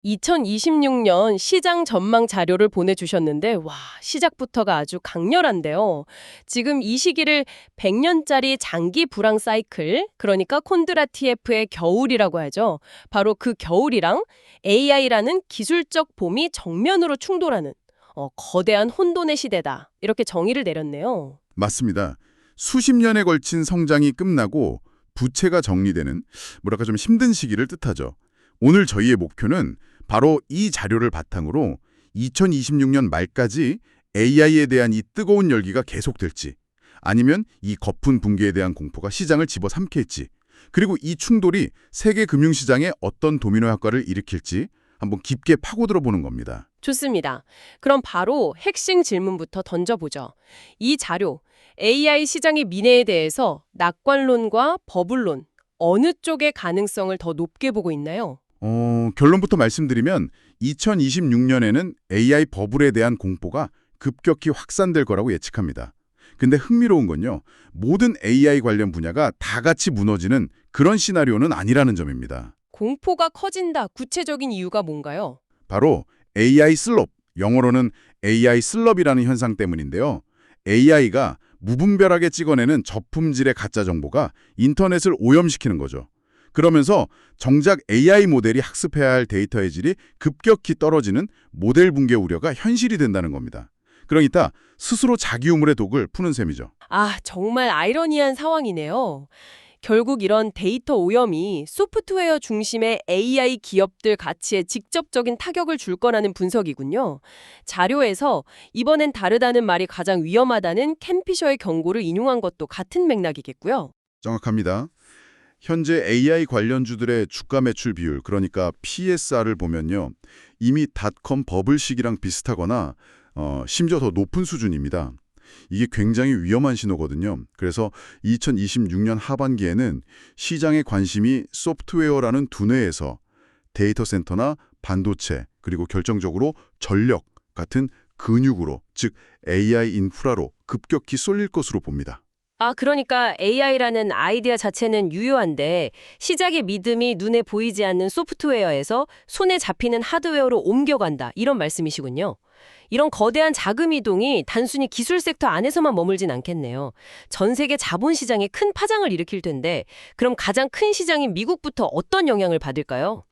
2026년 시장 전망 자료를 보내주셨는데, 와, 시작부터가 아주 강렬한데요. 지금 이 시기를 100년짜리 장기 불황 사이클, 그러니까 콘드라티예프의 겨울이라고 하죠. 바로 그 겨울이랑 AI라는 기술적 봄이 정면으로 충돌하는 거대한 혼돈의 시대다. 이렇게 정의를 내렸네요. 맞습니다. 수십 년에 걸친 성장이 끝나고 부채가 정리되는 뭐랄까 좀 힘든 시기를 뜻하죠. 오늘 저희의 목표는 바로 이 자료를 바탕으로 2026년 말까지 AI에 대한 이 뜨거운 열기가 계속될지 아니면 이 거품 붕괴에 대한 공포가 시장을 집어삼킬지 그리고 이 충돌이 세계 금융시장에 어떤 도미노 효과를 일으킬지 한번 깊게 파고들어 보는 겁니다. 좋습니다. 그럼 바로 핵심 질문부터 던져보죠. 이 자료, AI 시장의 미래에 대해서 낙관론과 버블론, 어느 쪽의 가능성을 더 높게 보고 있나요? 결론부터 말씀드리면 2026년에는 AI 버블에 대한 공포가 급격히 확산될 거라고 예측합니다. 근데 흥미로운 건요. 모든 AI 관련 분야가 다 같이 무너지는 그런 시나리오는 아니라는 점입니다. 공포가 커진다. 구체적인 이유가 뭔가요? 바로 AI 슬롭, 영어로는 AI 슬럽이라는 현상 때문인데요. AI가 무분별하게 찍어내는 저품질의 가짜 정보가 인터넷을 오염시키는 거죠. 그러면서 정작 AI 모델이 학습해야 할 데이터의 질이 급격히 떨어지는 모델 붕괴 우려가 현실이 된다는 겁니다. 그러니까 스스로 자기 우물의 독을 푸는 셈이죠. 아, 정말 아이러니한 상황이네요. 결국 이런 데이터 오염이 소프트웨어 중심의 AI 기업들 가치에 직접적인 타격을 줄 거라는 분석이군요. 자료에서 이번엔 다르다는 말이 가장 위험하다는 캔 피셔의 경고를 인용한 것도 같은 맥락이겠고요. 정확합니다. 현재 AI 관련주들의 주가 매출 비율, 그러니까 PSR을 보면요. 이미 닷컴 버블 시기랑 비슷하거나 심지어 더 높은 수준입니다. 이게 굉장히 위험한 신호거든요. 그래서 2026년 하반기에는 시장의 관심이 소프트웨어라는 두뇌에서 데이터 센터나 반도체, 그리고 결정적으로 전력 같은 근육으로, 즉 AI 인프라로 급격히 쏠릴 것으로 봅니다. 아, 그러니까 AI라는 아이디어 자체는 유효한데 시작의 믿음이 눈에 보이지 않는 소프트웨어에서 손에 잡히는 하드웨어로 옮겨간다. 이런 말씀이시군요. 이런 거대한 자금 이동이 단순히 기술 섹터 안에서만 머물진 않겠네요. 전 세계 자본 시장에 큰 파장을 일으킬 텐데 그럼 가장 큰 시장인 미국부터 어떤 영향을 받을까요?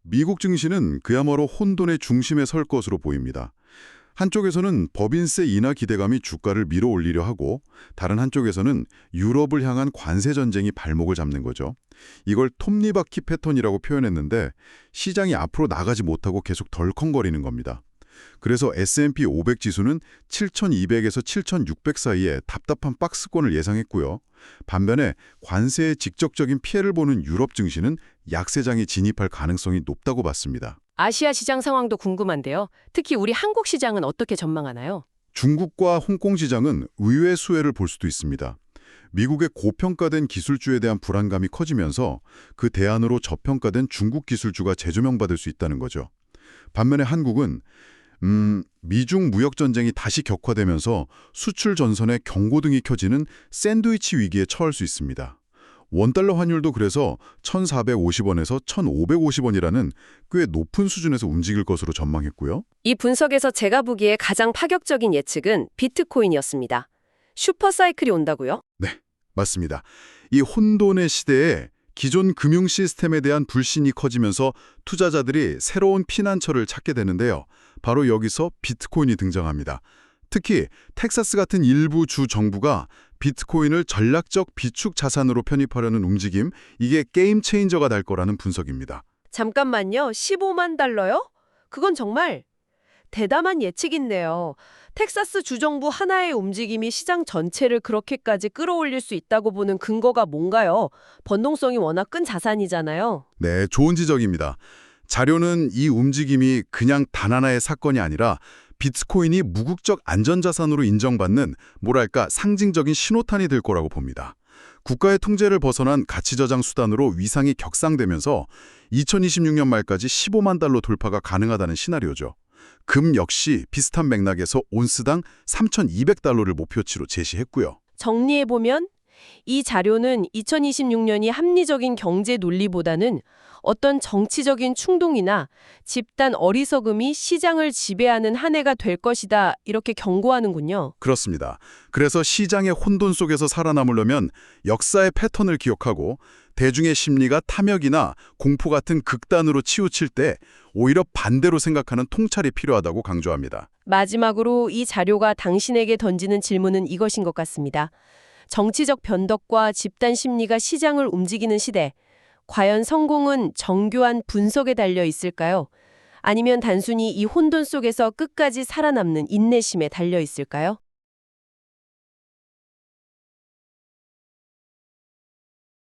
미국 증시는 그야말로 혼돈의 중심에 설 것으로 보입니다. 한쪽에서는 법인세 인하 기대감이 주가를 밀어올리려 하고 다른 한쪽에서는 유럽을 향한 관세 전쟁이 발목을 잡는 거죠. 이걸 톱니바퀴 패턴이라고 표현했는데 시장이 앞으로 나가지 못하고 계속 덜컹거리는 겁니다. 그래서 S&P 500 지수는 7,200에서 7,600 사이에 답답한 박스권을 예상했고요. 반면에 관세에 직접적인 피해를 보는 유럽 증시는 약세장에 진입할 가능성이 높다고 봤습니다. 아시아 시장 상황도 궁금한데요. 특히 우리 한국 시장은 어떻게 전망하나요? 중국과 홍콩 시장은 의외 수혜를 볼 수도 있습니다. 미국의 고평가된 기술주에 대한 불안감이 커지면서 그 대안으로 저평가된 중국 기술주가 재조명받을 수 있다는 거죠. 반면에 한국은 미중 무역 전쟁이 다시 격화되면서 수출 전선에 경고등이 켜지는 샌드위치 위기에 처할 수 있습니다. 원달러 환율도 그래서 1,450원에서 1,550원이라는 꽤 높은 수준에서 움직일 것으로 전망했고요. 이 분석에서 제가 보기에 가장 파격적인 예측은 비트코인이었습니다. 슈퍼사이클이 온다고요? 네, 맞습니다. 이 혼돈의 시대에 기존 금융 시스템에 대한 불신이 커지면서 투자자들이 새로운 피난처를 찾게 되는데요. 바로 여기서 비트코인이 등장합니다. 특히 텍사스 같은 일부 주 정부가 비트코인을 전략적 비축 자산으로 편입하려는 움직임, 이게 게임 체인저가 될 거라는 분석입니다. 잠깐만요. 15만 달러요? 그건 정말 대담한 예측인데요. 텍사스 주정부 하나의 움직임이 시장 전체를 그렇게까지 끌어올릴 수 있다고 보는 근거가 뭔가요? 변동성이 워낙 큰 자산이잖아요. 네, 좋은 지적입니다. 자료는 이 움직임이 그냥 단 하나의 사건이 아니라 비트코인이 무국적 안전자산으로 인정받는 뭐랄까 상징적인 신호탄이 될 거라고 봅니다. 국가의 통제를 벗어난 가치저장 수단으로 위상이 격상되면서 2026년 말까지 15만 달러 돌파가 가능하다는 시나리오죠. 금 역시 비슷한 맥락에서 온스당 3,200달러를 목표치로 제시했고요. 정리해보면 이 자료는 2026년이 합리적인 경제 논리보다는 어떤 정치적인 충동이나 집단 어리석음이 시장을 지배하는 한 해가 될 것이다 이렇게 경고하는군요. 그렇습니다. 그래서 시장의 혼돈 속에서 살아남으려면 역사의 패턴을 기억하고 대중의 심리가 탐욕이나 공포 같은 극단으로 치우칠 때 오히려 반대로 생각하는 통찰이 필요하다고 강조합니다. 마지막으로 이 자료가 당신에게 던지는 질문은 이것인 것 같습니다. 정치적 변덕과 집단 심리가 시장을 움직이는 시대, 과연 성공은 정교한 분석에 달려 있을까요? 아니면 단순히 이 혼돈 속에서 끝까지 살아남는 인내심에 달려 있을까요?